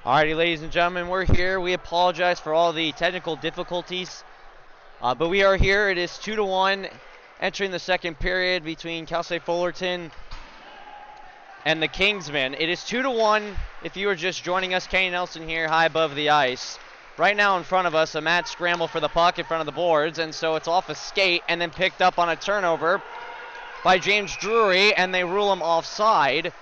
Alrighty, ladies and gentlemen, we're here. We apologize for all the technical difficulties, but we are here. It is 2-1 entering the second period between Cal State Fullerton and the Kingsmen. It is 2-1 if you are just joining us. Kenny Nelson here, high above the ice. Right now in front of us, a mad scramble for the puck in front of the boards, and so it's off a skate and then picked up on a turnover by James Drury, and they rule him offside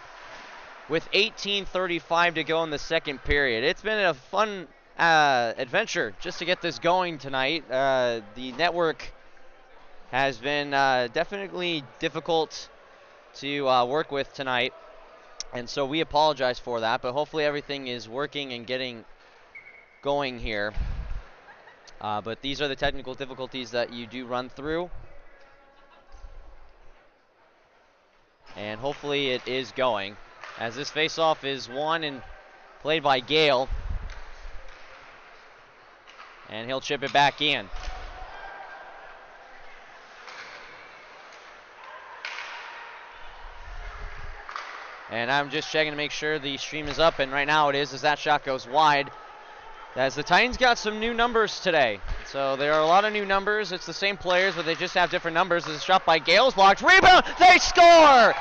with 18:35 to go in the second period. It's been a fun adventure just to get this going tonight. The network has been definitely difficult to work with tonight, and so we apologize for that, but hopefully everything is working and getting going here. But these are the technical difficulties that you do run through, and hopefully it is going, as this faceoff is won and played by Gale, and he'll chip it back in. And I'm just checking to make sure the stream is up, and right now it is, as that shot goes wide. As the Titans got some new numbers today. So there are a lot of new numbers. It's the same players, but they just have different numbers. There's a shot by Gale's blocked. Rebound! They score!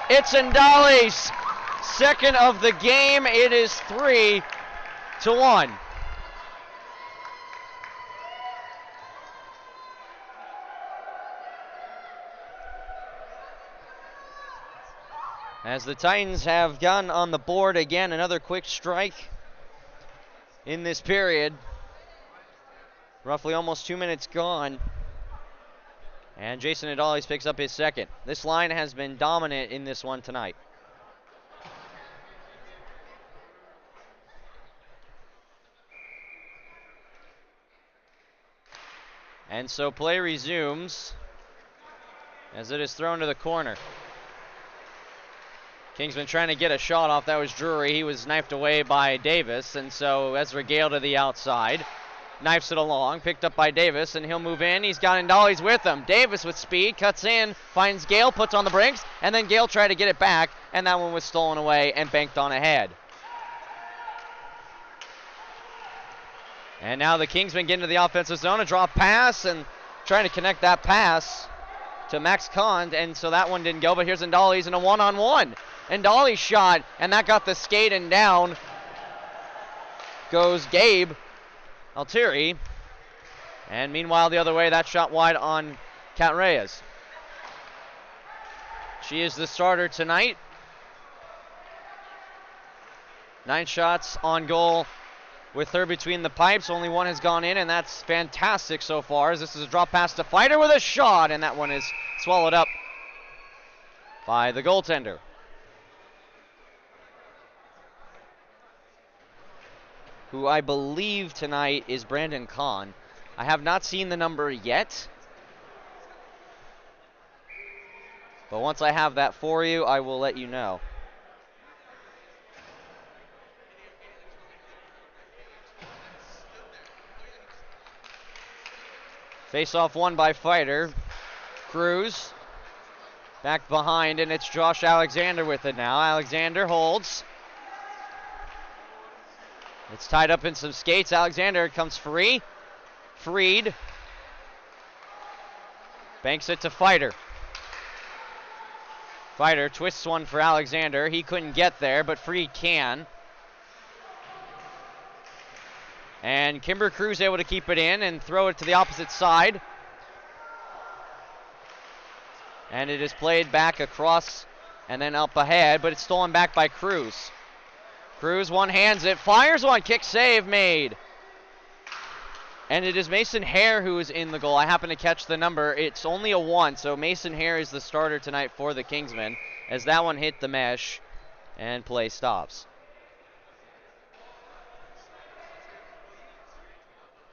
It's Ndali's second of the game. It is 3-1. As the Titans have gotten on the board again, another quick strike in this period. Roughly almost 2 minutes gone. And Jason Ndali's picks up his second. This line has been dominant in this one tonight. And so play resumes as it is thrown to the corner. Kingsman trying to get a shot off. That was Drury. He was knifed away by Davis. And so Ezra Gale to the outside. Knifes it along. Picked up by Davis. And he'll move in. He's got Ndali's with him. Davis with speed. Cuts in. Finds Gale. Puts on the brinks. And then Gale tried to get it back. And that one was stolen away and banked on ahead. And now the Kingsmen get into the offensive zone. A drop pass. And trying to connect that pass to Max Kahn. And so that one didn't go. But here's Ndali's in a one-on-one. Ndali's shot, and that got the skate, and down goes Gabe Altieri. And meanwhile, the other way, that shot wide on Kat Reyes. She is the starter tonight. 9 shots on goal with her between the pipes. Only one has gone in, and that's fantastic so far, as this is a drop pass to Fighter with a shot, and that one is swallowed up by the goaltender. Who I believe tonight is Brandon Kahn. I have not seen the number yet, but once I have that for you, I will let you know. Face-off won by Fighter. Cruz back behind, and it's Josh Alexander with it now. Alexander holds. It's tied up in some skates. Alexander comes free. Freed. Banks it to Fighter. Fighter twists one for Alexander. He couldn't get there, but Freed can. And Kimber Cruz able to keep it in and throw it to the opposite side. And it is played back across and then up ahead, but it's stolen back by Cruz. Cruz one-hands it, fires one, kick save made. And it is Mason Hare who is in the goal. I happen to catch the number. It's only a 1, so Mason Hare is the starter tonight for the Kingsmen, as that one hit the mesh and play stops.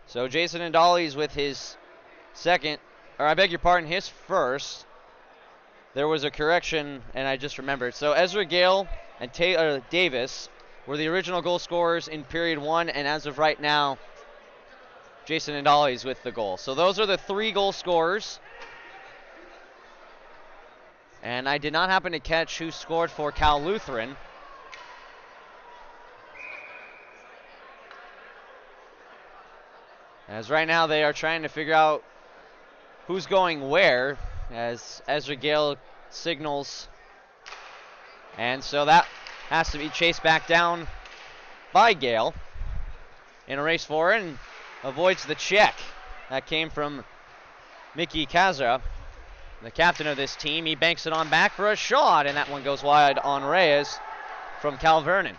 So Jason Ndali's with his second, or I beg your pardon, his first. There was a correction, and I just remembered. So Ezra Gale and Taylor Davis were the original goal scorers in period 1, and as of right now, Jason Ndali's with the goal. So those are the 3 goal scorers. And I did not happen to catch who scored for Cal Lutheran. As right now they are trying to figure out who's going where as Ezra Gale signals. And so that has to be chased back down by Gale in a race for it and avoids the check. That came from Mickey Kazra, the captain of this team. He banks it on back for a shot, and that one goes wide on Reyes from Cal Vernon.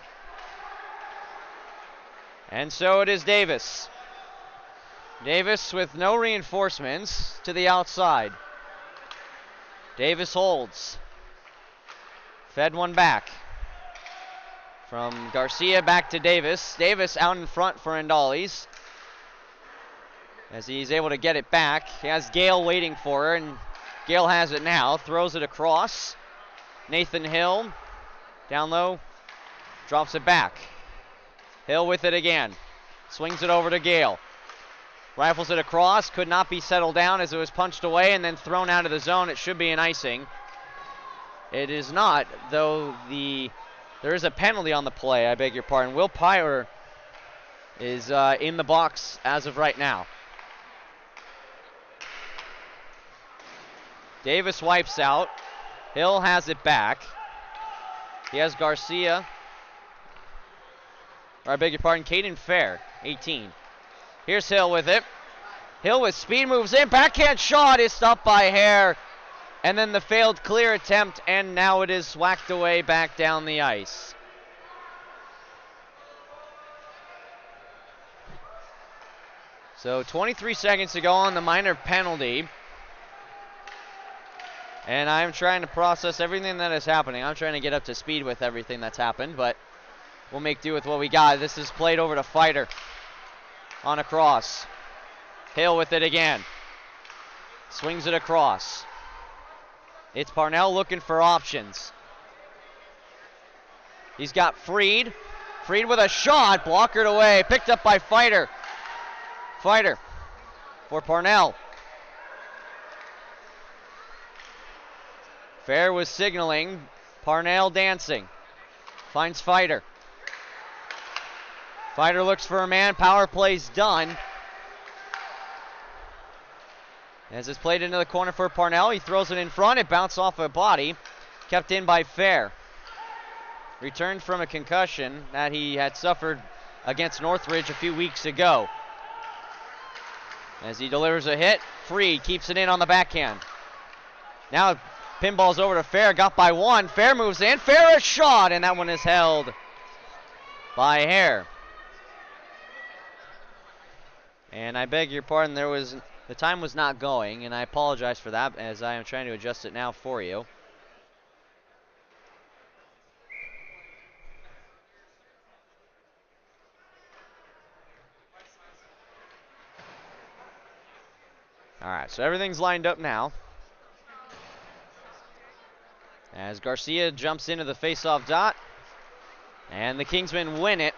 And so it is Davis. Davis with no reinforcements to the outside. Davis holds. Fed one back. From Garcia back to Davis. Davis out in front for Indales. As he's able to get it back. He has Gale waiting for her, and Gale has it now. Throws it across. Nathan Hill down low. Drops it back. Hill with it again. Swings it over to Gale. Rifles it across. Could not be settled down as it was punched away and then thrown out of the zone. It should be an icing. It is not, though there is a penalty on the play. I beg your pardon. Will Pyre is in the box as of right now. Davis wipes out. Hill has it back. He has Garcia. Or I beg your pardon, Caden Fair, 18. Here's Hill with it. Hill with speed moves in. Backhand shot is stopped by Hare. And then the failed clear attempt, and now it is whacked away back down the ice. So 23 seconds to go on the minor penalty. And I'm trying to process everything that is happening. I'm trying to get up to speed with everything that's happened, but we'll make do with what we got. This is played over to Fighter on a cross. Hill with it again. Swings it across. It's Parnell looking for options. He's got Freed. Freed with a shot. Blockered away. Picked up by Fighter. Fighter for Parnell. Fair was signaling. Parnell dancing. Finds Fighter. Fighter looks for a man. Power play's done. As it's played into the corner for Parnell, he throws it in front. It bounced off a body. Kept in by Fair. Returned from a concussion that he had suffered against Northridge a few weeks ago. As he delivers a hit, Free keeps it in on the backhand. Now pinball's over to Fair, got by one. Fair moves in. Fair a shot, and that one is held by Hare. And I beg your pardon, the time was not going, and I apologize for that as I am trying to adjust it now for you. All right, so everything's lined up now. As Garcia jumps into the face-off dot, and the Kingsmen win it.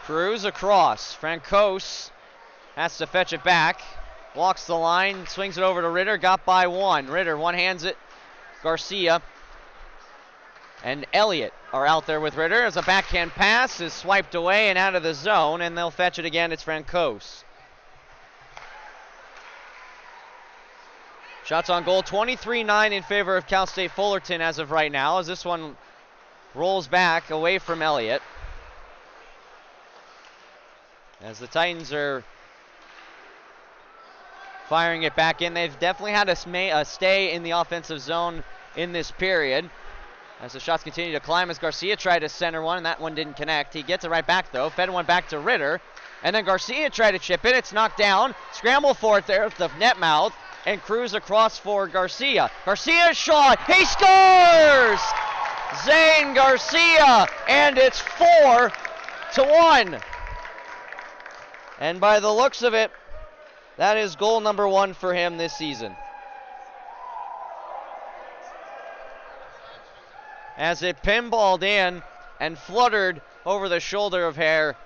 Cruz across. Francos has to fetch it back. Walks the line, swings it over to Ritter, got by one. Ritter one-hands it. Garcia and Elliott are out there with Ritter as a backhand pass is swiped away and out of the zone, and they'll fetch it again. It's Francos. Shots on goal, 23-9 in favor of Cal State Fullerton as of right now, as this one rolls back away from Elliott. As the Titans are firing it back in. They've definitely had a stay in the offensive zone in this period. As the shots continue to climb, as Garcia tried to center one, and that one didn't connect. He gets it right back, though. Fed one back to Ritter. And then Garcia tried to chip it. It's knocked down. Scramble for it there at the net mouth. And Cruz across for Garcia. Garcia's shot. He scores! Zane Garcia. And it's 4-1. And by the looks of it, that is goal number 1 for him this season. As it pinballed in and fluttered over the shoulder of Hare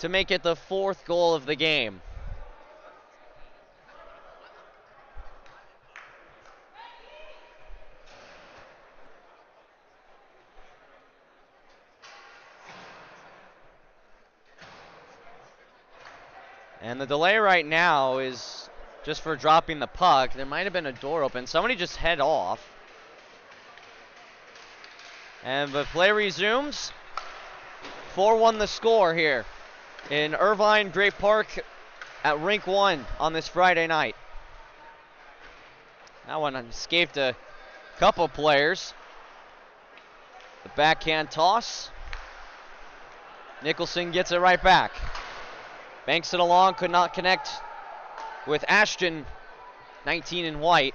to make it the 4th goal of the game. And the delay right now is just for dropping the puck. There might have been a door open. Somebody just head off. And the play resumes. 4-1 the score here in Irvine Great Park at Rink 1 on this Friday night. That one escaped a couple players. The backhand toss. Nicholson gets it right back. Banks it along, could not connect with Ashton, 19 in white.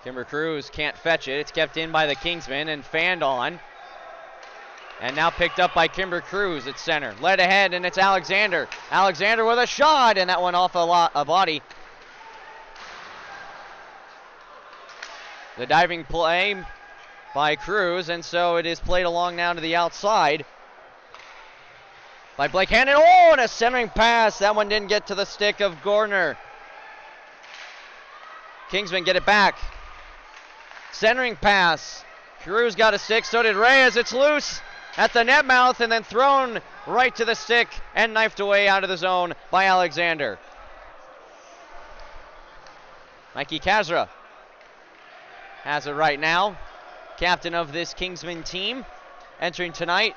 Kimber Cruz can't fetch it. It's kept in by the Kingsmen and fanned on. And now picked up by Kimber Cruz at center. Led ahead, and it's Alexander. Alexander with a shot, and that went off a body. The diving play by Cruz, and so it is played along now to the outside by Blake Hannon. Oh, and a centering pass. That one didn't get to the stick of Gordner. Kingsmen get it back. Centering pass. Cruz got a stick, so did Reyes. It's loose at the net mouth and then thrown right to the stick and knifed away out of the zone by Alexander. Mikey Kazra has it right now. Captain of this Kingsman team, entering tonight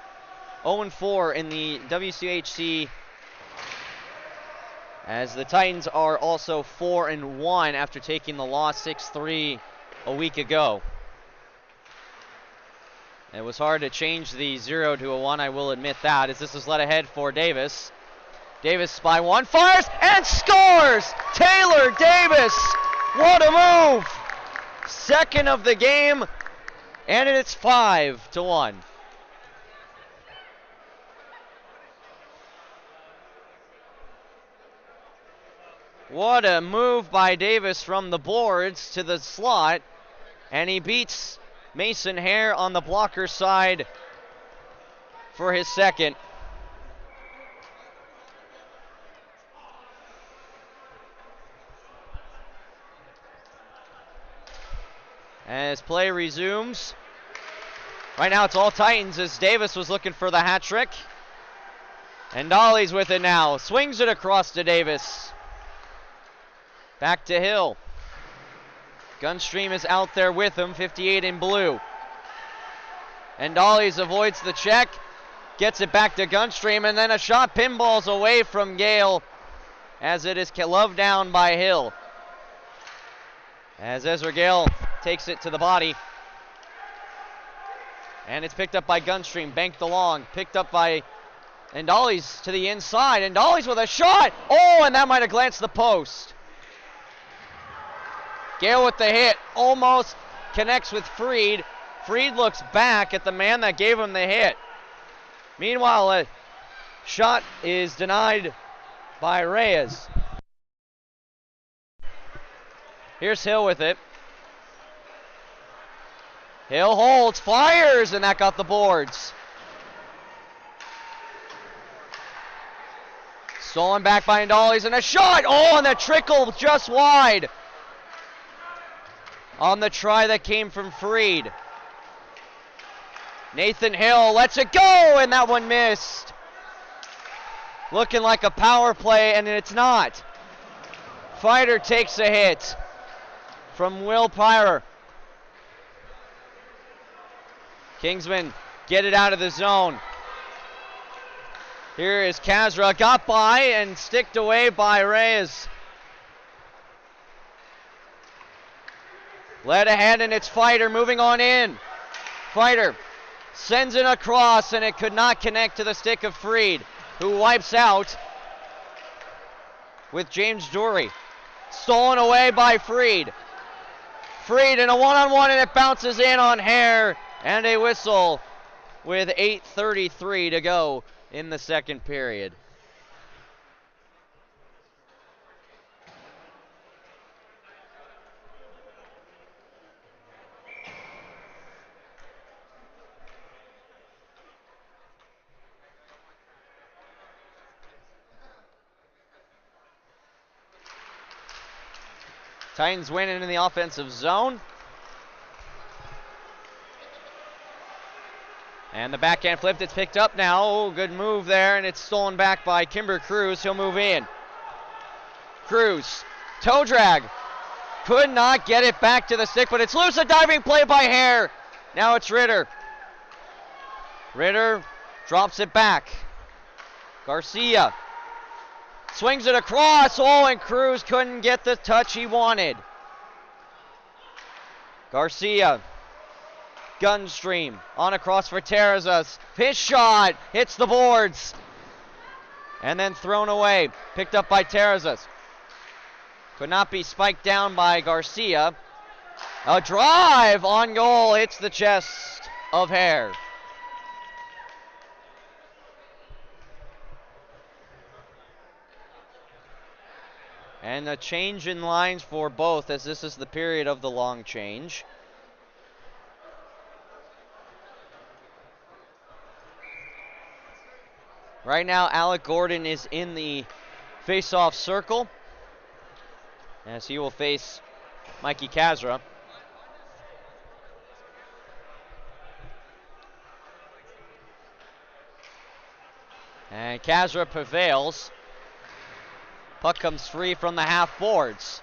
0-4 in the WCHC, as the Titans are also 4-1 after taking the loss 6-3 a week ago. It was hard to change the 0 to a 1, I will admit that, as this is led ahead for Davis. Davis by one, fires and scores! Taylor Davis, what a move! Second of the game, and it's 5-1. What a move by Davis from the boards to the slot, and he beats Mason Hare on the blocker side for his second. As play resumes. Right now it's all Titans as Davis was looking for the hat trick. And Dolly's with it now. Swings it across to Davis. Back to Hill. Gunstream is out there with him, 58 in blue. And Dolly's avoids the check. Gets it back to Gunstream, and then a shot pinballs away from Gale as it is loved down by Hill. As Ezra Gale takes it to the body. And it's picked up by Gunstream, banked along, picked up by, and Dolly's to the inside, and Dolly's with a shot! Oh, and that might have glanced the post. Gale with the hit, almost connects with Freed. Freed looks back at the man that gave him the hit. Meanwhile, a shot is denied by Reyes. Here's Hill with it. Hill holds, fires, and that got the boards. Stolen back by Indalles, and a shot! Oh, and the trickle just wide on the try that came from Freed. Nathan Hill lets it go, and that one missed. Looking like a power play, and it's not. Fighter takes a hit from Will Pyrer. Kingsmen get it out of the zone. Here is Kazra, got by and sticked away by Reyes. Led ahead, and it's Fighter moving on in. Fighter sends it across, and it could not connect to the stick of Freed, who wipes out with James Drury. Stolen away by Freed. Freed in a one-on-one, and it bounces in on Hare, and a whistle with 8:33 to go in the second period. Titans winning in the offensive zone. And the backhand flipped, it's picked up now. Oh, good move there, and it's stolen back by Kimber Cruz. He'll move in. Cruz, toe drag. Could not get it back to the stick, but it's loose. A diving play by Hare. Now it's Ritter. Ritter drops it back. Garcia swings it across. Oh, and Cruz couldn't get the touch he wanted. Garcia, Gunstream, on across for Terrazas. His shot hits the boards. And then thrown away. Picked up by Terrazas. Could not be spiked down by Garcia. A drive on goal hits the chest of Hare. And a change in lines for both, as this is the period of the long change. Right now, Alec Gordon is in the face-off circle, as he will face Mikey Kazra. And Kazra prevails. Puck comes free from the half boards.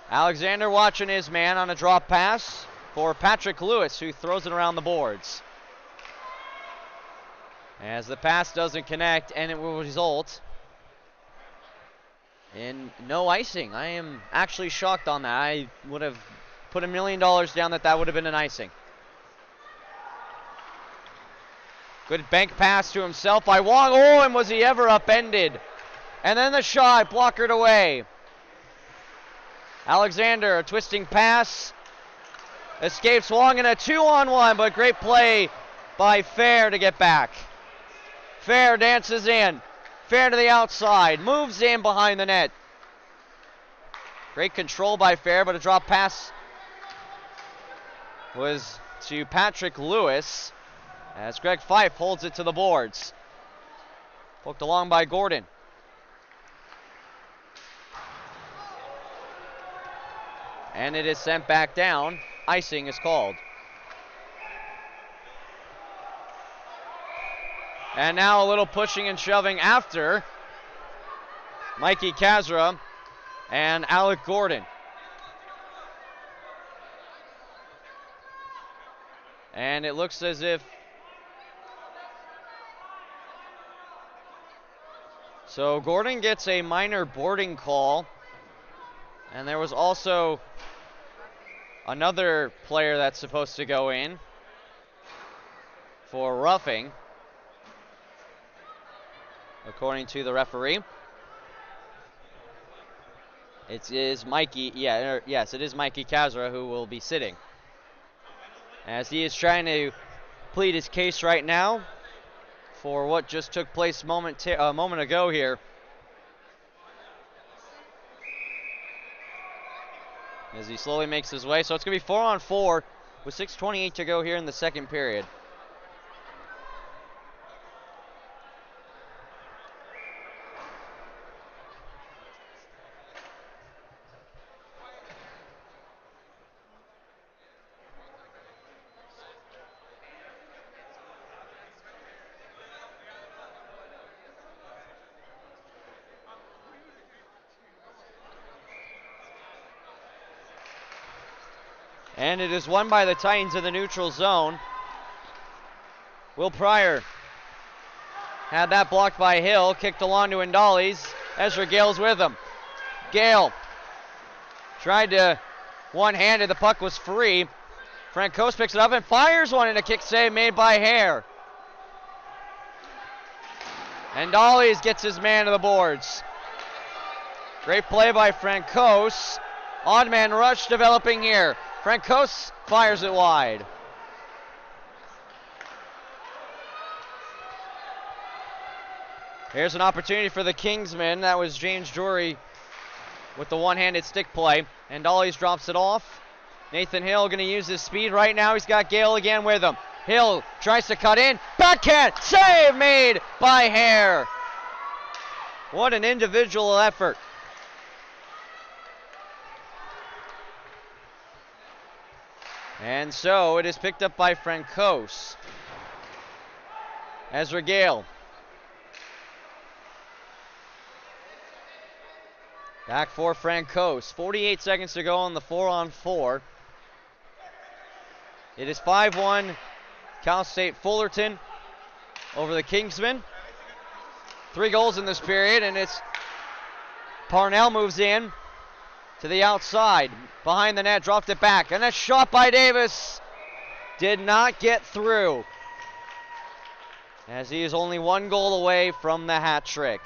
Alexander watching his man on a drop pass for Patrick Lewis, who throws it around the boards. As the pass doesn't connect, and it will result in no icing. I am actually shocked on that. I would have put $1 million down that would have been an icing. Good bank pass to himself by Wong. Oh, and was he ever upended? And then the shot, blockered away. Alexander, a twisting pass. Escapes Wong in a 2-on-1, but great play by Fair to get back. Fair dances in. Fair to the outside. Moves in behind the net. Great control by Fair, but a drop pass was to Patrick Lewis, as Greg Fife holds it to the boards. Poked along by Gordon. And it is sent back down. Icing is called. And now a little pushing and shoving after Mikey Kazra and Alec Gordon. And it looks as if so Gordon gets a minor boarding call, and there was also another player that's supposed to go in for roughing, according to the referee. It is Mikey, yes, it is Mikey Kazra who will be sitting, as he is trying to plead his case right now for what just took place a moment ago here. As he slowly makes his way. So it's going to be 4-on-4 with 6:28 to go here in the second period. And it is won by the Titans in the neutral zone. Will Pryor had that blocked by Hill, kicked along to Indales. Ezra Gale's with him. Gale tried to one-handed, the puck was free. Francos picks it up and fires one in a kick save made by Hare. Indales gets his man to the boards. Great play by Francos. Odd man rush developing here. Francos fires it wide. Here's an opportunity for the Kingsmen. That was James Drury with the one-handed stick play. And Indales drops it off. Nathan Hill going to use his speed right now. He's got Gale again with him. Hill tries to cut in. Backhand save made by Hare. What an individual effort. And so it is picked up by Francos. Ezra Gale. Back for Francos. 48 seconds to go on the 4-on-4. It is 5-1 Cal State Fullerton over the Kingsmen. 3 goals in this period, and it's Parnell moves in to the outside. Behind the net, dropped it back. And that shot by Davis did not get through, as he is only 1 goal away from the hat trick.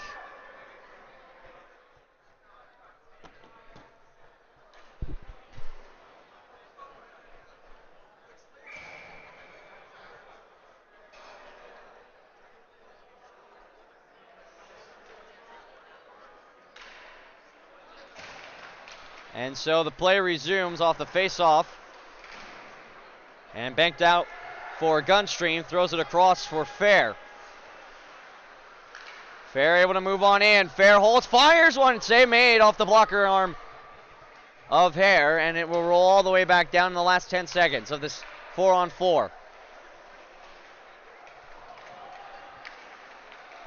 And so the play resumes off the face-off. And banked out for Gunstream, throws it across for Fair. Fair able to move on in. Fair holds, fires one. Save made off the blocker arm of Hare, and it will roll all the way back down in the last 10 seconds of this 4-on-4.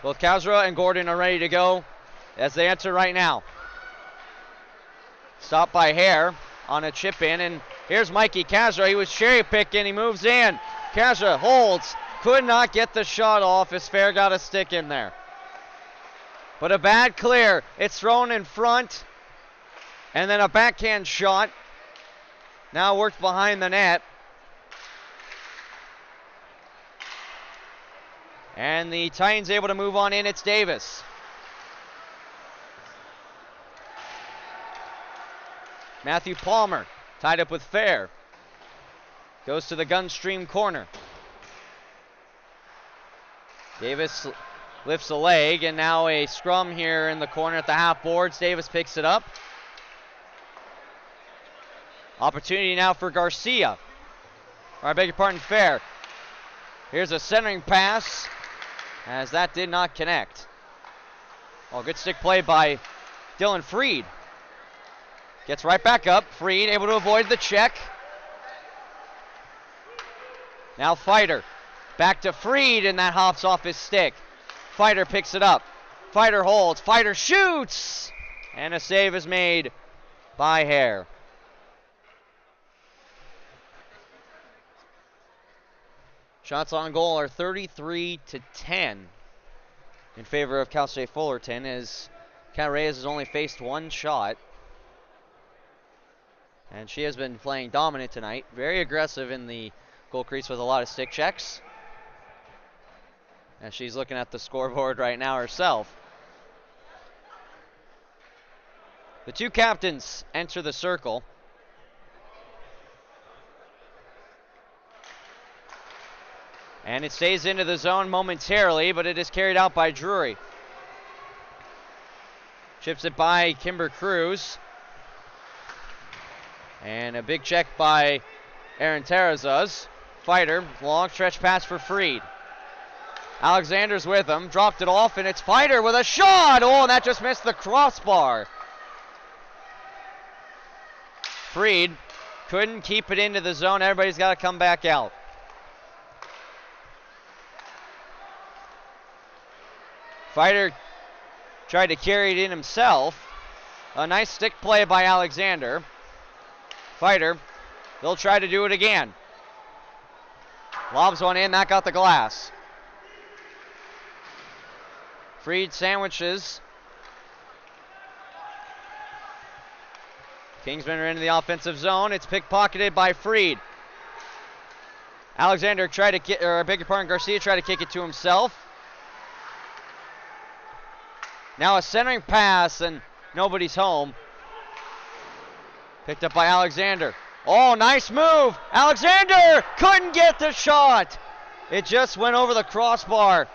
Both Kazra and Gordon are ready to go as they enter right now. Stopped by Hare on a chip in, and here's Mikey Kazra. He was cherry picking, he moves in. Kazra holds, could not get the shot off as Fair got a stick in there. But a bad clear. It's thrown in front, and then a backhand shot. Now worked behind the net. And the Titans able to move on in. It's Davis. Matthew Palmer tied up with Fair. Goes to the Gunstream corner. Davis lifts a leg, and now a scrum here in the corner at the half boards. Davis picks it up. Opportunity now for Garcia. Or I beg your pardon, Fair. Here's a centering pass, as that did not connect. Oh, good stick play by Dylan Freed. Gets right back up. Freed able to avoid the check. Now Fighter. Back to Freed, and that hops off his stick. Fighter picks it up. Fighter holds. Fighter shoots! And a save is made by Hare. Shots on goal are 33-10 in favor of Cal State Fullerton, as Kat Reyes has only faced 1 shot. And she has been playing dominant tonight. Very aggressive in the goal crease with a lot of stick checks. And she's looking at the scoreboard right now herself. The 2 captains enter the circle. And it stays into the zone momentarily, but it is carried out by Drury. Chips it by Kimber Cruz. And a big check by Aaron Terrazas. Fighter, long stretch pass for Freed. Alexander's with him, dropped it off, and it's Fighter with a shot! Oh, and that just missed the crossbar. Freed couldn't keep it into the zone. Everybody's got to come back out. Fighter tried to carry it in himself. A nice stick play by Alexander. Fighter, they'll try to do it again. Lobs one in, that got the glass. Freed sandwiches. Kingsmen are into the offensive zone. It's pickpocketed by Freed. Alexander tried to get, or I beg your pardon, Garcia tried to kick it to himself. Now a centering pass, and nobody's home. Picked up by Alexander. Oh, nice move. Alexander couldn't get the shot. It just went over the crossbar.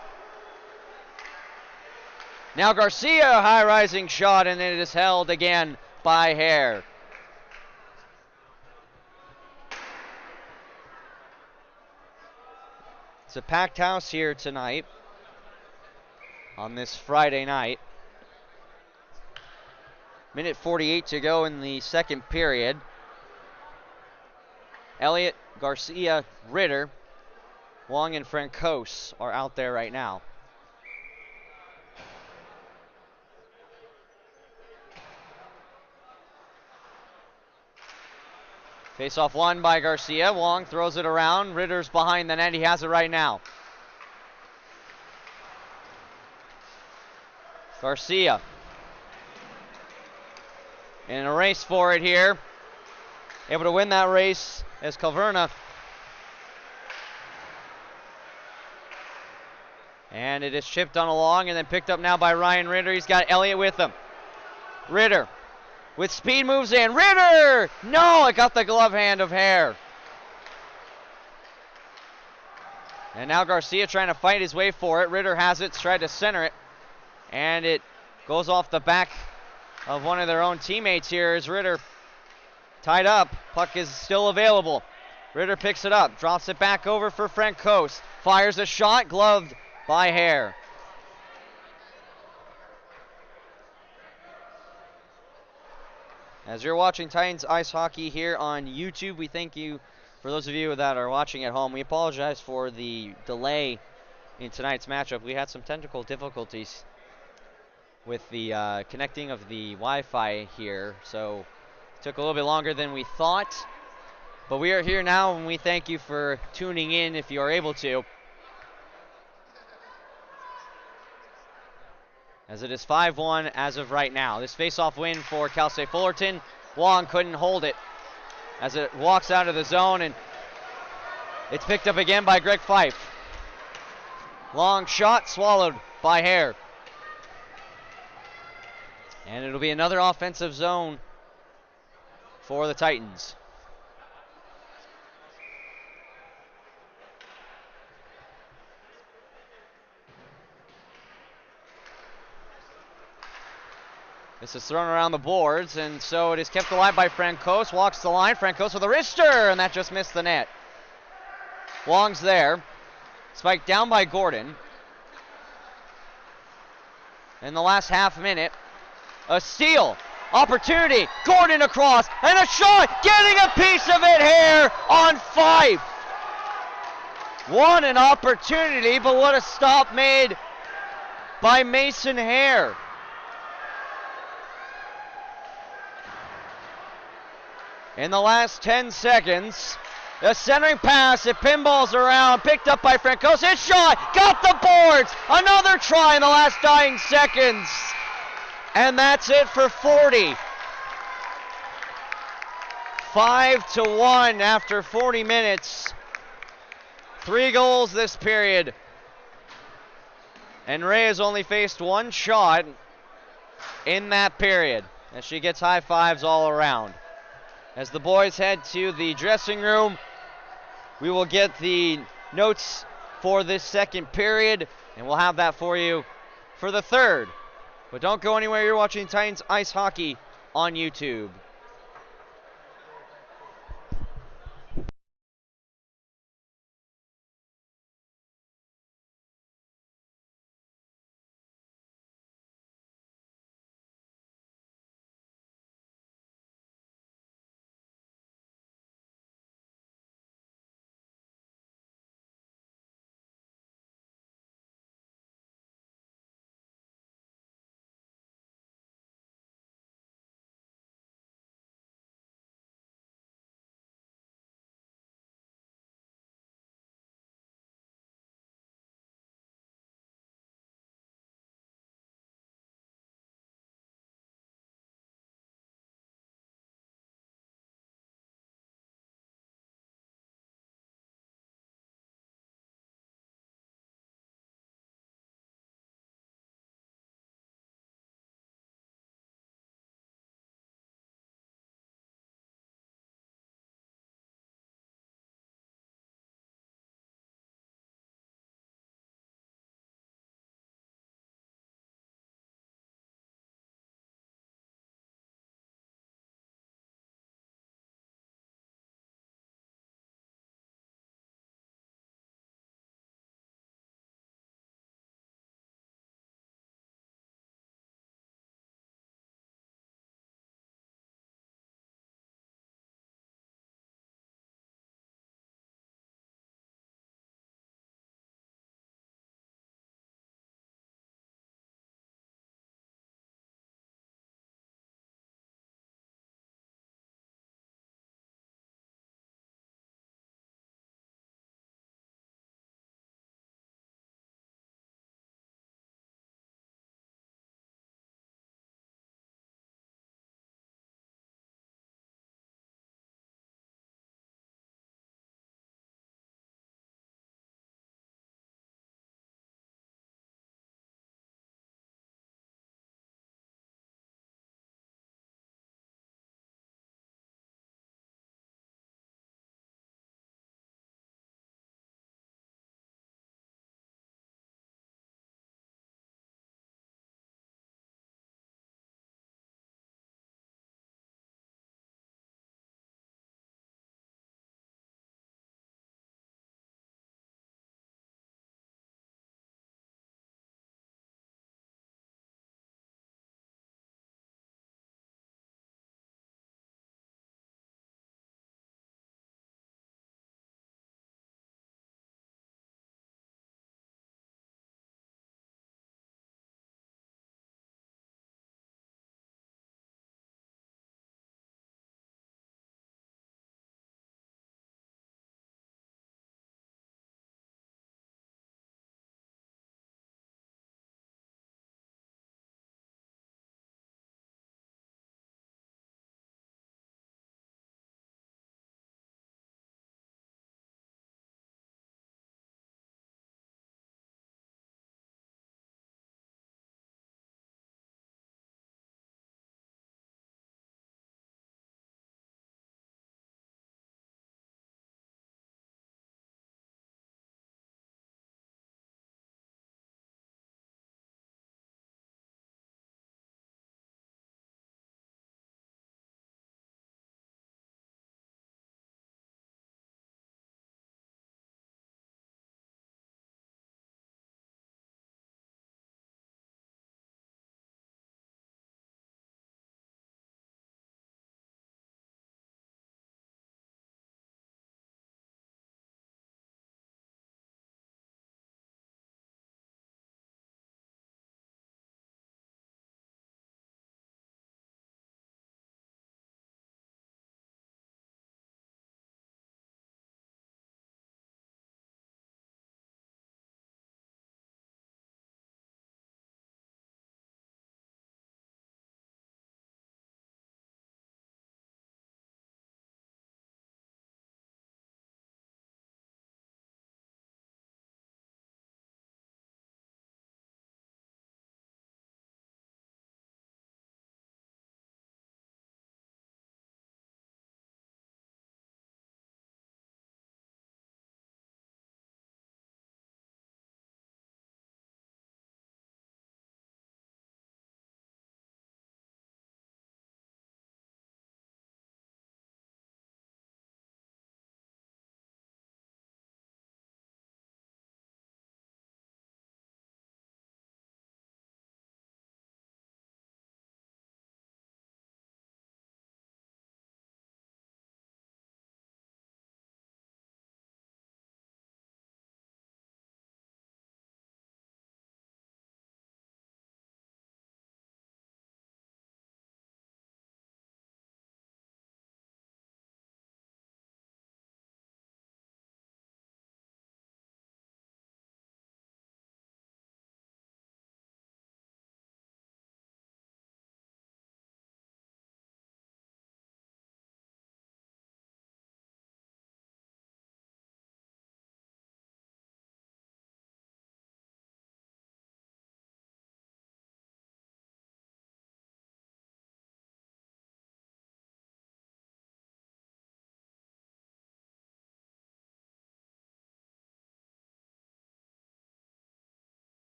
Now Garcia, a high-rising shot, and it is held again by Hare. It's a packed house here tonight on this Friday night. Minute 48 to go in the second period. Elliott, Garcia, Ritter, Wong, and Francos are out there right now. Face-off won by Garcia. Wong throws it around. Ritter's behind the net. He has it right now. Garcia in a race for it here. Able to win that race as Calverna. And it is chipped on along and then picked up now by Ryan Ritter. He's got Elliott with him. Ritter with speed moves in. Ritter! No, it got the glove hand of Hare. And now Garcia trying to fight his way for it. Ritter has it, tried to center it. And it goes off the back of one of their own teammates here as Ritter tied up. Puck is still available. Ritter picks it up, drops it back over for Francos. Fires a shot, gloved by Hare. As you're watching Titans Ice Hockey here on YouTube, we thank you. For those of you that are watching at home, we apologize for the delay in tonight's matchup. We had some technical difficulties with the connecting of the Wi-Fi here, so it took a little bit longer than we thought. But we are here now, and we thank you for tuning in if you are able to. As it is 5-1 as of right now. This face-off win for Cal State Fullerton. Wong couldn't hold it as it walks out of the zone, and it's picked up again by Greg Fife. Long shot swallowed by Hare. And it'll be another offensive zone for the Titans. This is thrown around the boards, and so it is kept alive by Francos. Walks the line. Francos with a wrister, and that just missed the net. Wong's there. Spiked down by Gordon. In the last half minute, a steal. Opportunity. Gordon across, and a shot. Getting a piece of it here on Fife. What an opportunity, but what a stop made by Mason Hare. In the last 10 seconds, the centering pass, it pinballs around, picked up by Francos. His shot, got the boards. Another try in the last dying seconds. And that's it for 40. 5-1 after 40 minutes. 3 goals this period. And Ray has only faced 1 shot in that period, as she gets high fives all around. As the boys head to the dressing room, we will get the notes for this second period, and we'll have that for you for the third. But don't go anywhere. You're watching Titans Ice Hockey on YouTube.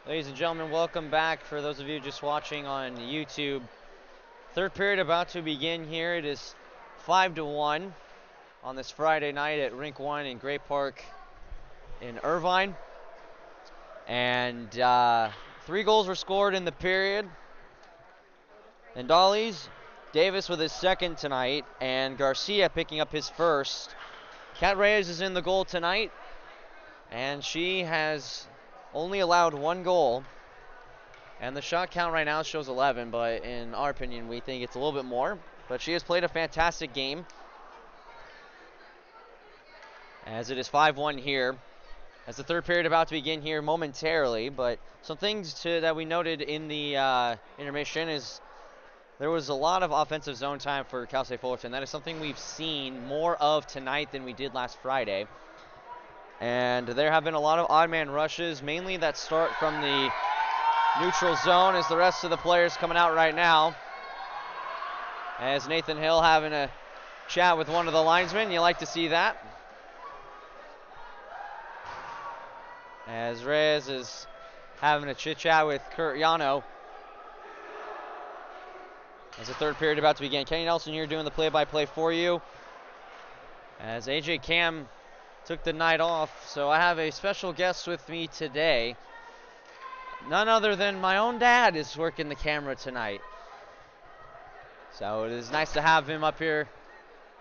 Ladies and gentlemen, welcome back. For those of you just watching on YouTube, third period about to begin here. It is 5-1 on this Friday night at Rink 1 in Gray Park in Irvine. And 3 goals were scored in the period. Andales, Davis with his second tonight, and Garcia picking up his first. Kat Reyes is in the goal tonight, and she has only allowed 1 goal. And the shot count right now shows 11, but in our opinion, we think it's a little bit more. But she has played a fantastic game, as it is 5-1 here, as the third period about to begin here momentarily. But some things that we noted in the intermission is there was a lot of offensive zone time for Cal State Fullerton. That is something we've seen more of tonight than we did last Friday. And there have been a lot of odd man rushes, mainly that start from the neutral zone, as the rest of the players coming out right now. As Nathan Hill having a chat with one of the linesmen. You like to see that. As Reyes is having a chit-chat with Kurt Yano. As the third period about to begin. Kenny Nelson here doing the play-by-play for you. As AJ Cam took the night off, so I have a special guest with me today. None other than my own dad is working the camera tonight. So it is nice to have him up here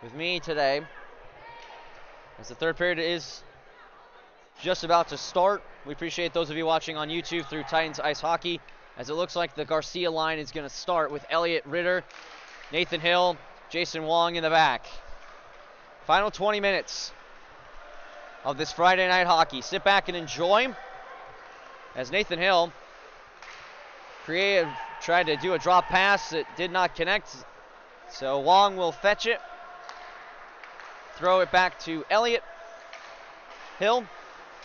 with me today. As the third period is just about to start. We appreciate those of you watching on YouTube through Titans Ice Hockey, as it looks like the Garcia line is going to start with Elliot Ritter, Nathan Hill, Jason Wong in the back. Final 20 minutes of this Friday night hockey. Sit back and enjoy, as Nathan Hill tried to do a drop pass. It did not connect, so Wong will fetch it. Throw it back to Elliot. Hill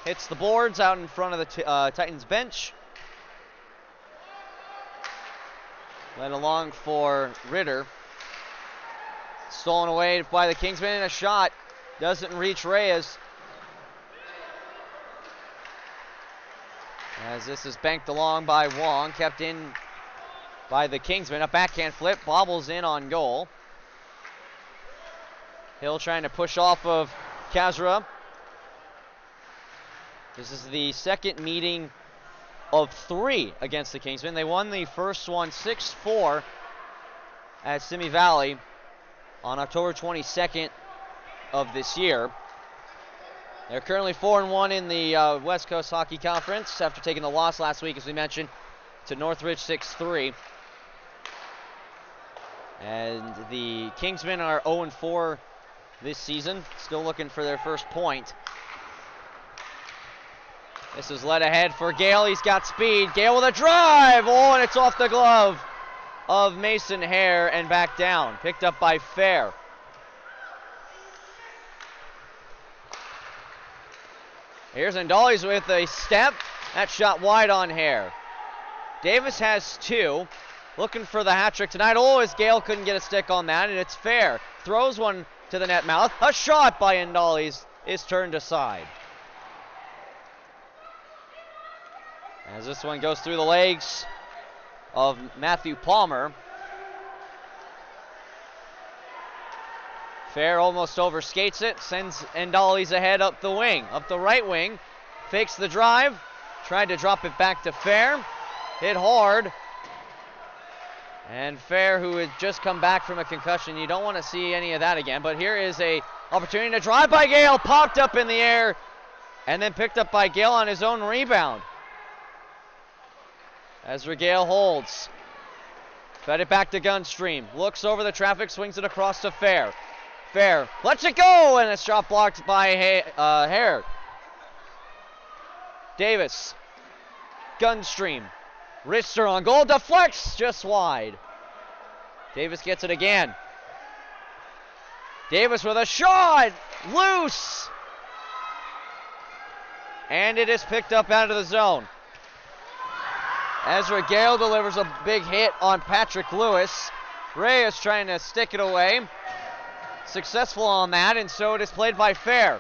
hits the boards out in front of the Titans bench. Led along for Ritter. Stolen away by the Kingsmen, and a shot doesn't reach Reyes. As this is banked along by Wong, kept in by the Kingsmen. A backhand flip, bobbles in on goal. Hill trying to push off of Kazra. This is the second meeting of 3 against the Kingsmen. They won the first one 6-4 at Simi Valley on October 22nd of this year. They're currently 4-1 in the West Coast Hockey Conference after taking the loss last week, as we mentioned, to Northridge 6-3. And the Kingsmen are 0-4 this season, still looking for their first point. This is led ahead for Gale. He's got speed. Gale with a drive. Oh, and it's off the glove of Mason Hare and back down. Picked up by Fair. Here's Andales with a step. That shot wide on Hare. Davis has 2. Looking for the hat trick tonight. Oh, as Gale couldn't get a stick on that, and it's Fair. Throws one to the net mouth. A shot by Andales is turned aside. As this one goes through the legs of Matthew Palmer. Fair almost overskates it, sends Andales ahead up the wing, up the right wing. Fakes the drive, tried to drop it back to Fair. Hit hard. And Fair, who had just come back from a concussion, you don't want to see any of that again. But here is a opportunity to drive by Gale, popped up in the air, and then picked up by Gale on his own rebound. As Regale holds. Fed it back to Gunstream. Looks over the traffic, swings it across to Fair. Fair lets it go, and a shot blocked by Hare. Davis. Gunstream. Wrister on goal, deflects just wide. Davis gets it again. Davis with a shot, loose. And it is picked up out of the zone. Ezra Gale delivers a big hit on Patrick Lewis. Reyes trying to stick it away. Successful on that, and so it is played by Fair.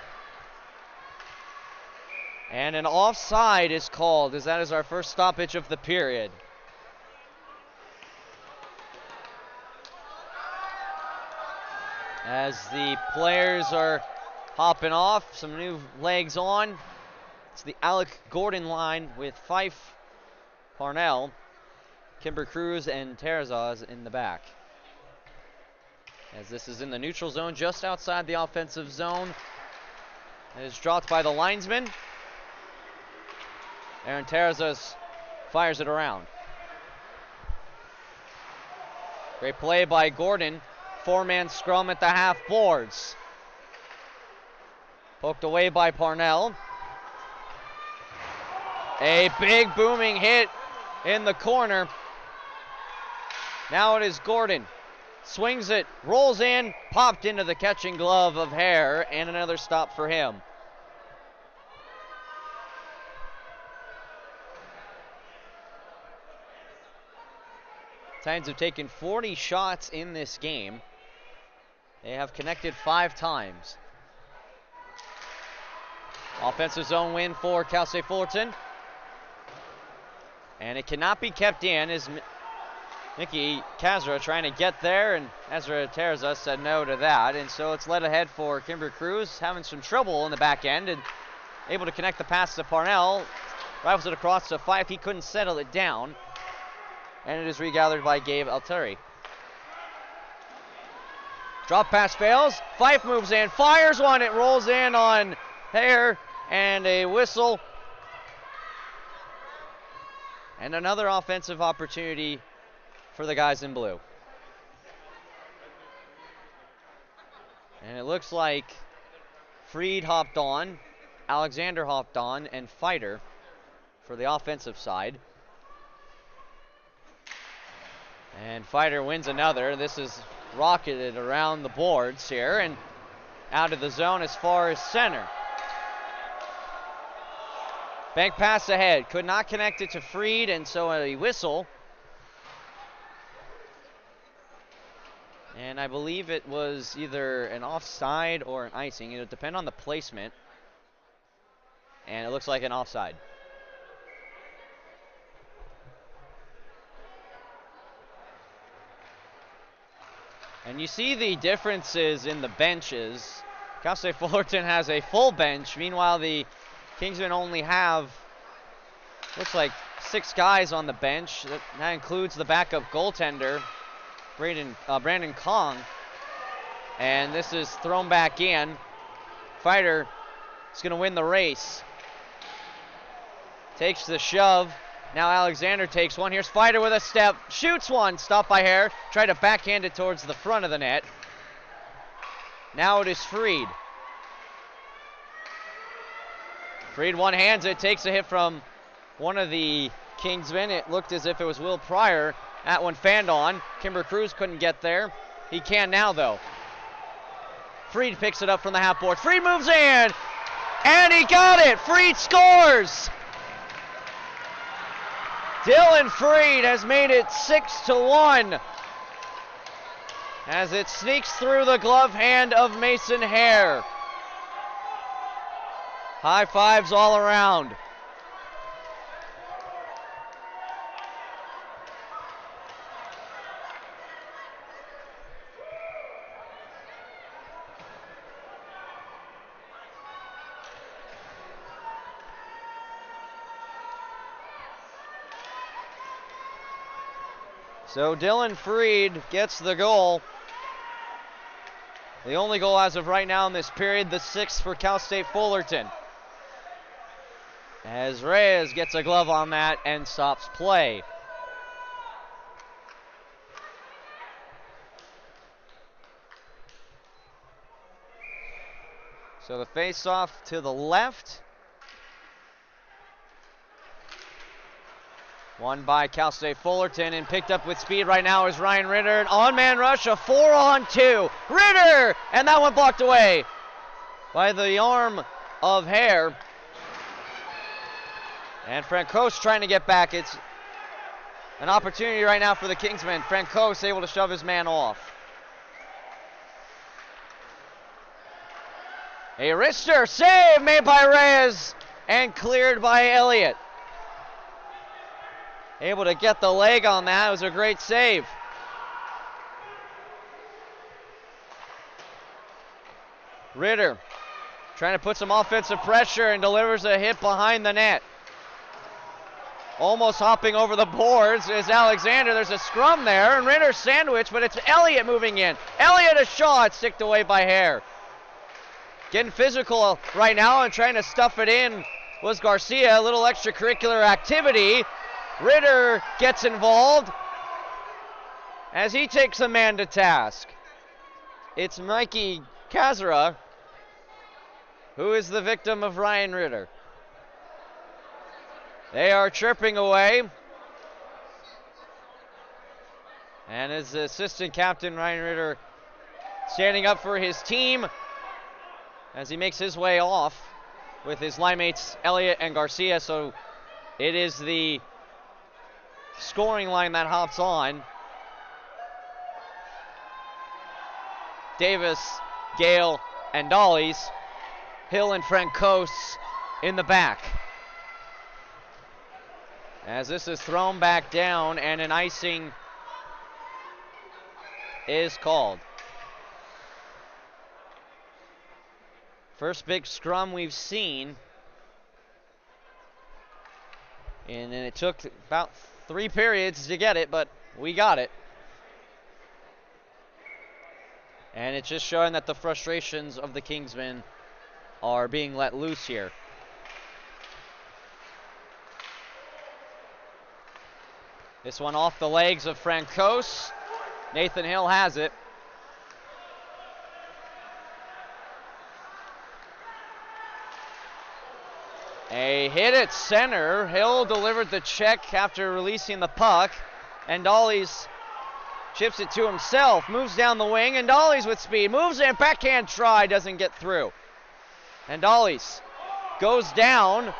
And an offside is called, as that is our first stoppage of the period. As the players are hopping off, some new legs on. It's the Alec Gordon line with Fife, Parnell, Kimber Cruz, and Terrazas in the back. As this is in the neutral zone, just outside the offensive zone. It is dropped by the linesman. Aaron Terrazas fires it around. Great play by Gordon. Four-man scrum at the half boards. Poked away by Parnell. A big booming hit in the corner. Now it is Gordon. Swings it, rolls in, popped into the catching glove of Hare, and another stop for him. Titans have taken 40 shots in this game. They have connected 5 times. Offensive zone win for Cal State Fullerton. And it cannot be kept in as Mickey Kazra trying to get there, and Ezra Terza said no to that. And so it's led ahead for Kimber Cruz, having some trouble in the back end and able to connect the pass to Parnell. Rifles it across to Fife. He couldn't settle it down. And it is regathered by Gabe Alteri. Drop pass fails. Fife moves in, fires one. It rolls in on Hare, and a whistle. And another offensive opportunity for the guys in blue. And it looks like Freed hopped on, Alexander hopped on, and Fighter for the offensive side. And Fighter wins another. This is rocketed around the boards here and out of the zone as far as center. Bank pass ahead. Could not connect it to Freed, and so a whistle. And I believe it was either an offside or an icing. It would depend on the placement. And it looks like an offside. And you see the differences in the benches. Cal State Fullerton has a full bench. Meanwhile, the Kingsmen only have, looks like 6 guys on the bench. That includes the backup goaltender, Brandon Kong. And this is thrown back in. Fighter is going to win the race. Takes the shove. Now Alexander takes one. Here's Fighter with a step. Shoots one. Stopped by Hare. Tried to backhand it towards the front of the net. Now it is Freed. Freed one-hands it. Takes a hit from one of the Kingsmen. It looked as if it was Will Pryor. That one fanned on. Kimber Cruz couldn't get there. He can now, though. Freed picks it up from the half board. Freed moves in. And he got it. Freed scores. Dylan Freed has made it 6-1 as it sneaks through the glove hand of Mason Hare. High fives all around. So Dylan Freed gets the goal. The only goal as of right now in this period, the 6th for Cal State Fullerton. As Reyes gets a glove on that and stops play. So the face-off to the left. Won by Cal State Fullerton and picked up with speed right now is Ryan Ritter. An on-man rush, a 4-on-2. Ritter! And that one blocked away by the arm of Hare. And Francos trying to get back. It's an opportunity right now for the Kingsmen. Francos able to shove his man off. A wrister save made by Reyes. and cleared by Elliott. Able to get the leg on that. It was a great save. Ritter trying to put some offensive pressure and delivers a hit behind the net. Almost hopping over the boards is Alexander. There's a scrum there, and Ritter sandwich, but it's Elliott moving in. Elliott a shot, sticked away by Hare. Getting physical right now and trying to stuff it in was Garcia. A little extracurricular activity. Ritter gets involved as he takes a man to task. It's Mikey Kazara who is the victim of Ryan Ritter. They are chirping away. And his assistant captain, Ryan Ritter, standing up for his team as he makes his way off with his line mates Elliott and Garcia. So it is the scoring line that hops on. Davis, Gale, and Dollies. Hill and Francos in the back. As this is thrown back down and an icing is called. First big scrum we've seen. And it took about 3 periods to get it, but we got it. And it's just showing that the frustrations of the Kingsmen are being let loose here. This one off the legs of Francos. Nathan Hill has it. A hit at center. Hill delivered the check after releasing the puck. And Dollies chips it to himself. Moves down the wing. And Dollies with speed. Moves in. Backhand try. Doesn't get through. And Dollies goes down.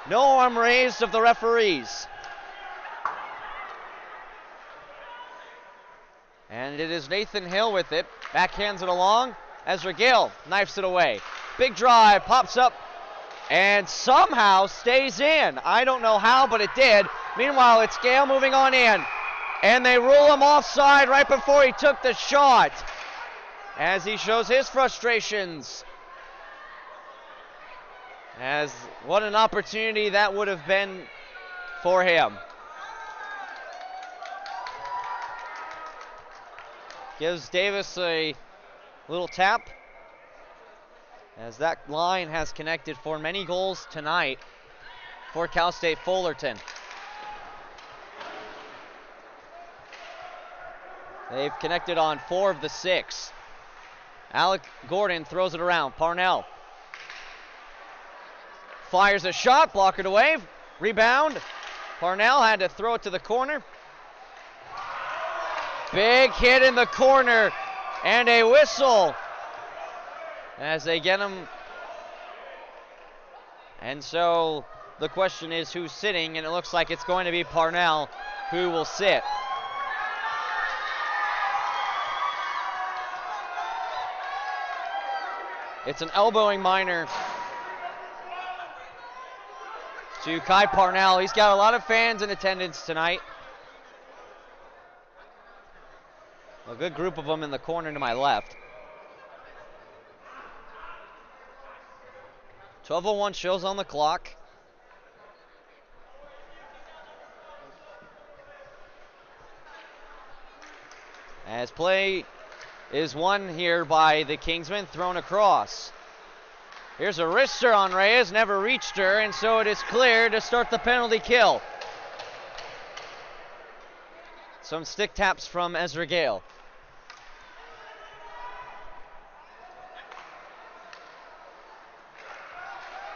No arm raised of the referees. And it is Nathan Hill with it. Backhands it along. Ezra Gale knifes it away. Big drive. Pops up. And somehow stays in. I don't know how, but it did. Meanwhile, it's Gale moving on in. And they rule him offside right before he took the shot. As he shows his frustrations. As what an opportunity that would have been for him. Gives Davis a little tap. As that line has connected for many goals tonight for Cal State Fullerton. They've connected on 4 of the 6. Alec Gordon throws it around. Parnell fires a shot, blockered away. Rebound. Parnell had to throw it to the corner. Big hit in the corner and a whistle as they get him. And so the question is who's sitting, and it looks like it's going to be Parnell who will sit. It's an elbowing minor to Kai Parnell. He's got a lot of fans in attendance tonight. A good group of them in the corner to my left. 12:01 shows on the clock. As play is won here by the Kingsmen, thrown across. Here's a wrister on Reyes, never reached her, and so it is clear to start the penalty kill. Some stick taps from Ezra Gale.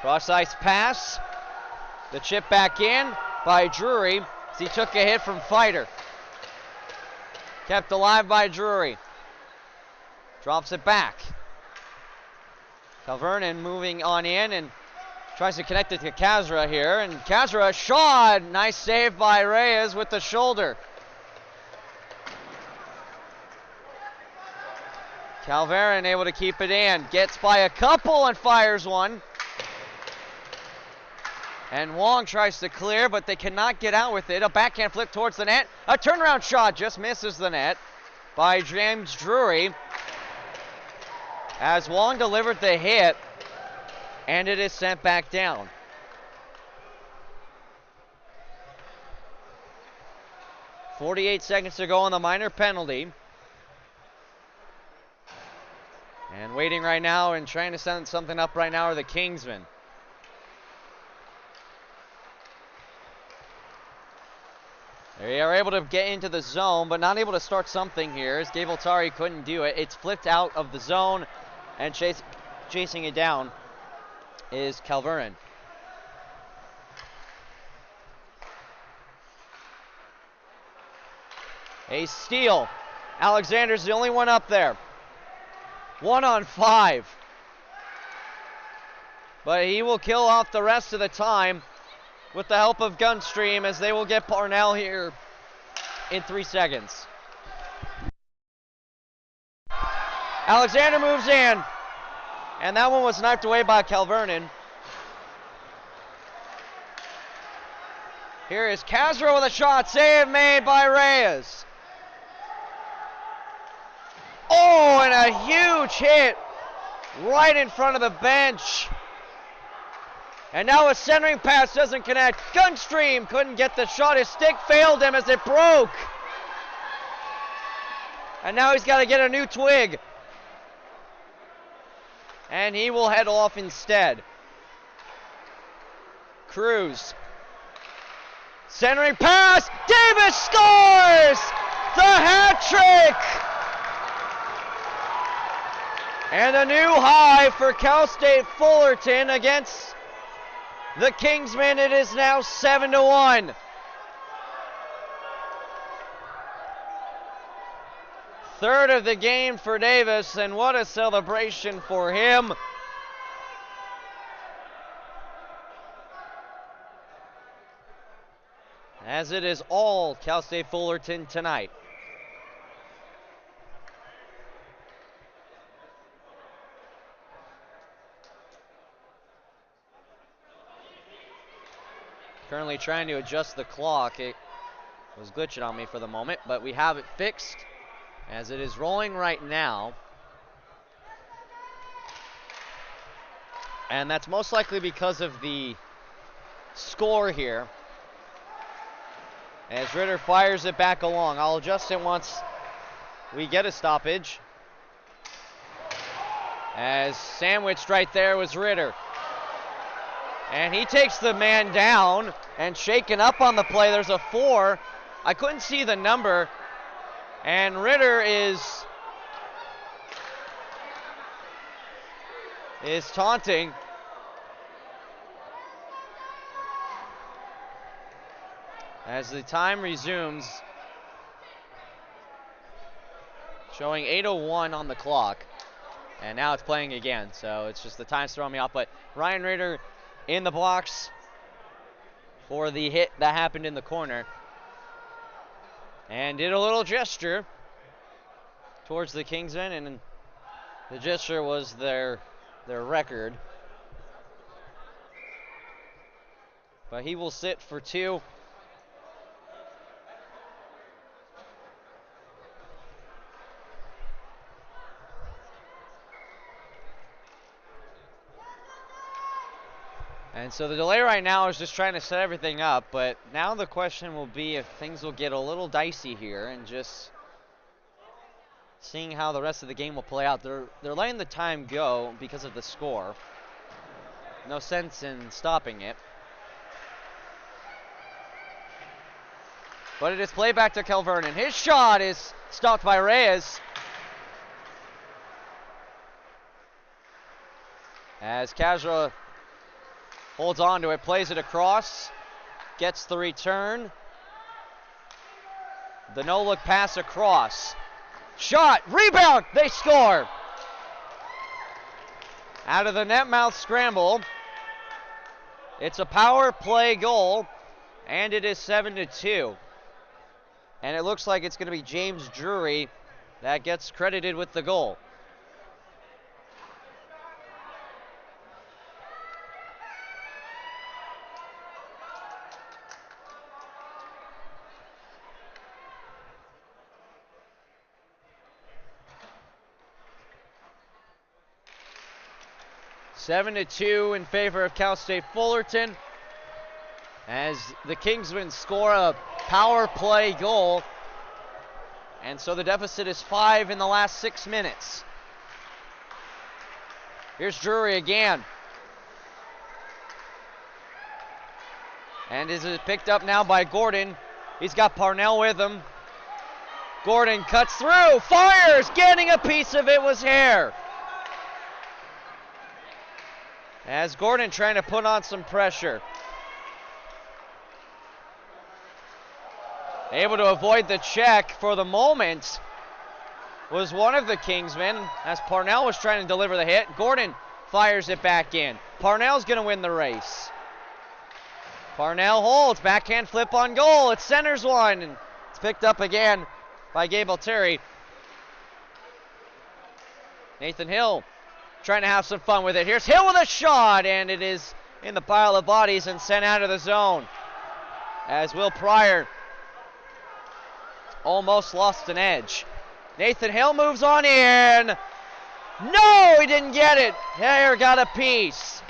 Cross ice pass. The chip back in by Drury as he took a hit from Fighter. Kept alive by Drury. Drops it back. Calvernon moving on in and tries to connect it to Kazra here. And Kazra shot. Nice save by Reyes with the shoulder. Calveron able to keep it in. Gets by a couple and fires one. And Wong tries to clear, but they cannot get out with it. A backhand flip towards the net. A turnaround shot just misses the net by James Drury. As Wong delivered the hit, and it is sent back down. .48 seconds to go on the minor penalty. And waiting right now and trying to send something up right now are the Kingsmen. They are able to get into the zone, but not able to start something here, as Gabe Altari couldn't do it. It's flipped out of the zone, and chasing it down is Calvernon. A steal. Alexander's the only one up there. 1-on-5. But he will kill off the rest of the time with the help of Gunstream, as they will get Parnell here in 3 seconds. Alexander moves in, and that one was sniped away by Calvernon. Here is Casro with a shot, save made by Reyes. Oh, and a huge hit right in front of the bench. And now a centering pass doesn't connect. Gunstream couldn't get the shot. His stick failed him as it broke. And now he's got to get a new twig. And he will head off instead. Cruz. Centering pass. Davis scores! The hat trick! And a new high for Cal State Fullerton against the Kingsmen. It is now 7-1. Third of the game for Davis, and what a celebration for him. As it is all Cal State Fullerton tonight. Currently trying to adjust the clock. It was glitching on me for the moment, but we have it fixed as it is rolling right now. And that's most likely because of the score here. As Ritter fires it back along. I'll adjust it once we get a stoppage. As sandwiched right there was Ritter. And he takes the man down and shaken up on the play. There's a 4. I couldn't see the number. And Ritter is taunting. As the time resumes, showing 8:01 on the clock. And now it's playing again, so it's just the time's throwing me off. But Ryan Ritter in the box for the hit that happened in the corner. And did a little gesture towards the Kingsmen, and the gesture was their record. But he will sit for 2. And so the delay right now is just trying to set everything up, but now the question will be if things will get a little dicey here, and just seeing how the rest of the game will play out. They're letting the time go because of the score. No sense in stopping it. But it is played back to Calvernon. His shot is stopped by Reyes. As Casro holds on to it, plays it across, gets the return. The no-look pass across. Shot, rebound, they score. Out of the net mouth scramble. It's a power play goal, and it is 7-2. And it looks like it's going to be James Drury that gets credited with the goal. 7-2 in favor of Cal State Fullerton, as the Kingsmen score a power play goal. And so the deficit is 5 in the last 6 minutes. Here's Drury again. And is it picked up now by Gordon. He's got Parnell with him. Gordon cuts through, fires, getting a piece of it was Hare. As Gordon trying to put on some pressure. Able to avoid the check for the moment was one of the Kingsmen, as Parnell was trying to deliver the hit. Gordon fires it back in. Parnell's going to win the race. Parnell holds, backhand flip on goal. It centers one, and it's picked up again by Gabe Altieri. Nathan Hill trying to have some fun with it. Here's Hill with a shot, and it is in the pile of bodies and sent out of the zone. As Will Pryor almost lost an edge. Nathan Hill moves on in. No, he didn't get it. Hare got a piece.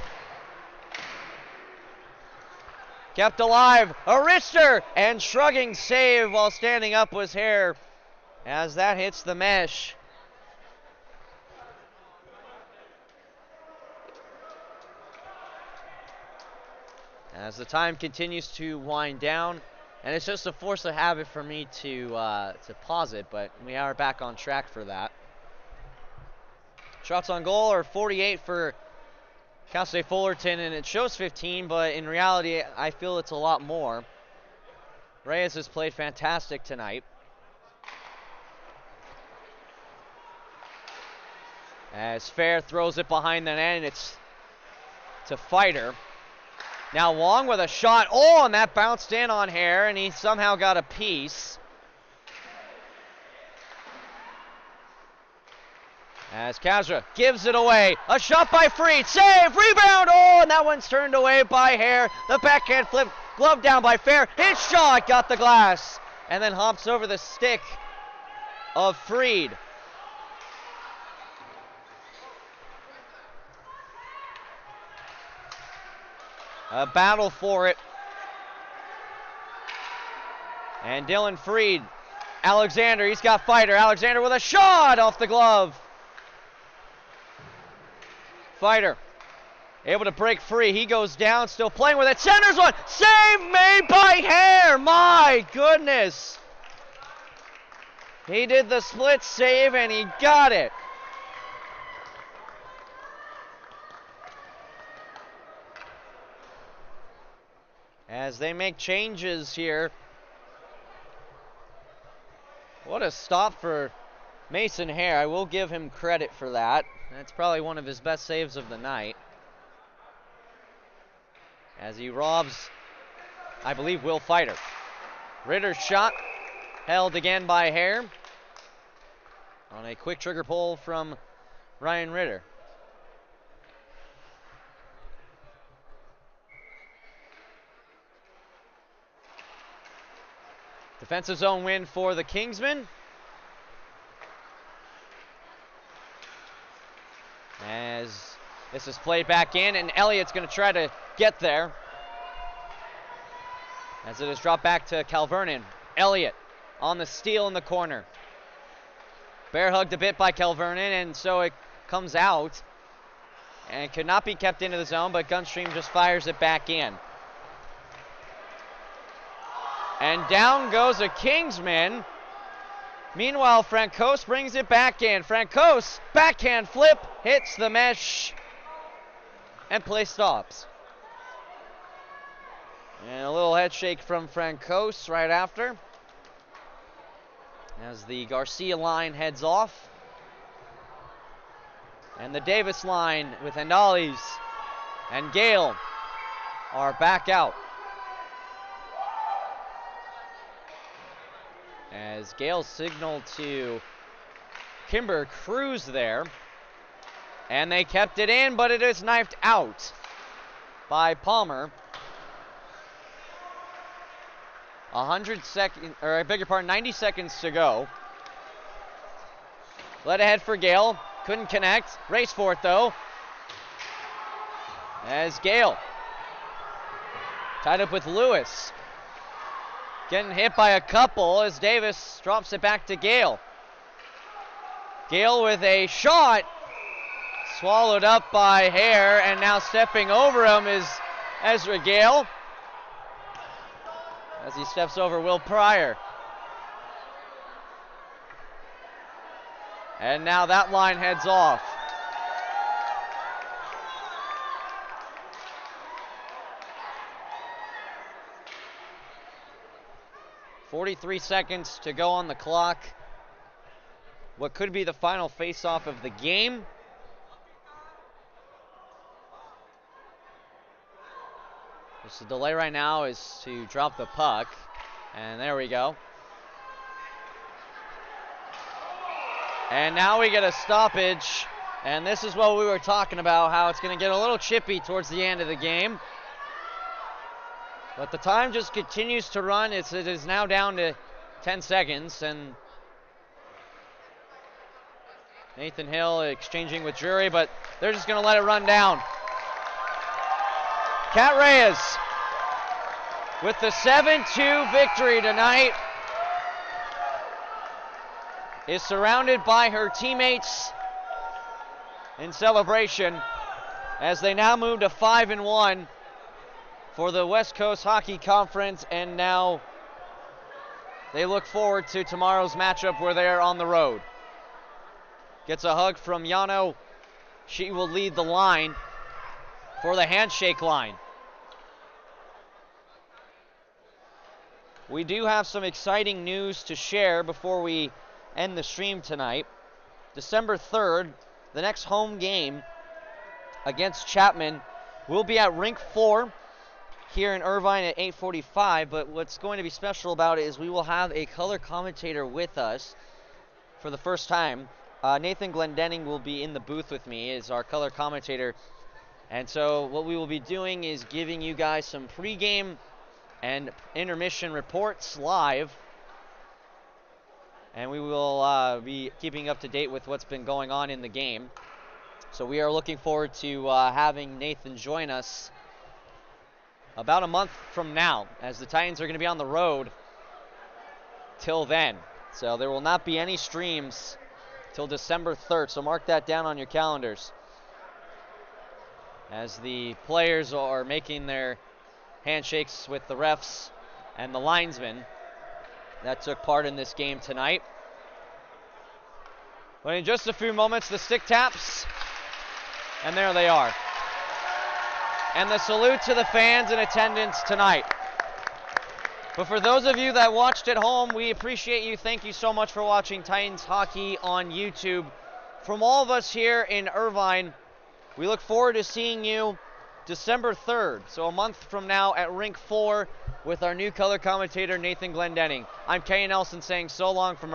Kept alive, Arister, and shrugging save while standing up was Hare, as that hits the mesh. As the time continues to wind down, and it's just a force of habit for me to pause it, but we are back on track for that. Shots on goal are 48 for Cal State Fullerton, and it shows 15, but in reality, I feel it's a lot more. Reyes has played fantastic tonight. As Fair throws it behind the net, and it's to Fighter. Now Wong with a shot. Oh, and that bounced in on Hare, and he somehow got a piece. As Kazra gives it away. A shot by Freed. Save! Rebound! Oh, and that one's turned away by Hare. The backhand flip. Glove down by Fair. His shot got the glass. And then hops over the stick of Freed. A battle for it. And Dylan Freed. Alexander, he's got Fighter. Alexander with a shot off the glove. Fighter able to break free. He goes down, still playing with it. Centers one. Save made by Hare. My goodness. He did the split save and he got it. As they make changes here. What a stop for Mason Hare. I will give him credit for that. That's probably one of his best saves of the night. As he robs, I believe, Will Fighter. Ritter's shot held again by Hare on a quick trigger pull from Ryan Ritter. Defensive zone win for the Kingsmen. As this is played back in, and Elliott's going to try to get there. As it is dropped back to Calvernon. Elliott on the steal in the corner. Bear hugged a bit by Calvernon, and so it comes out. And could not be kept into the zone, but Gunstream just fires it back in. And down goes a Kingsman. Meanwhile, Francos brings it back in. Francos, backhand flip, hits the mesh, and play stops. And a little head shake from Francos right after, as the Garcia line heads off. And the Davis line with Hendales and Gale are back out. As Gale signaled to Kimber Cruz there. And they kept it in, but it is knifed out by Palmer. 90 seconds to go. Led ahead for Gale. Couldn't connect. Race for it though. as Gale tied up with Lewis. Getting hit by a couple as Davis drops it back to Gale. Gale with a shot. Swallowed up by Hare, and now stepping over him is Ezra Gale as he steps over Will Pryor. And now that line heads off. .43 seconds to go on the clock. What could be the final face-off of the game. Just the delay right now is to drop the puck. And there we go. And now we get a stoppage. And this is what we were talking about, how it's going to get a little chippy towards the end of the game. But the time just continues to run. It is now down to 10 seconds. And Nathan Hill exchanging with Drury, but they're just going to let it run down. Kat Reyes with the 7-2 victory tonight is surrounded by her teammates in celebration as they now move to 5-1 for the West Coast Hockey Conference, and now they look forward to tomorrow's matchup where they are on the road. Gets a hug from Yano. She will lead the line for the handshake line. We do have some exciting news to share before we end the stream tonight. December 3rd, the next home game against Chapman will be at Rink 4 here in Irvine at 8:45, but what's going to be special about it is we will have a color commentator with us for the first time. Nathan Glendenning will be in the booth with me as our color commentator. And so what we will be doing is giving you guys some pregame and intermission reports live. And we will be keeping up to date with what's been going on in the game. So we are looking forward to having Nathan join us about a month from now, as the Titans are going to be on the road till then. So there will not be any streams till December 3rd, so mark that down on your calendars as the players are making their handshakes with the refs and the linesmen that took part in this game tonight. But in just a few moments, the stick taps, and there they are. And the salute to the fans in attendance tonight. But for those of you that watched at home, we appreciate you. Thank you so much for watching Titans Hockey on YouTube. From all of us here in Irvine, we look forward to seeing you December 3rd, so a month from now at Rink 4 with our new color commentator, Nathan Glendenning. I'm Kay Nelson saying so long from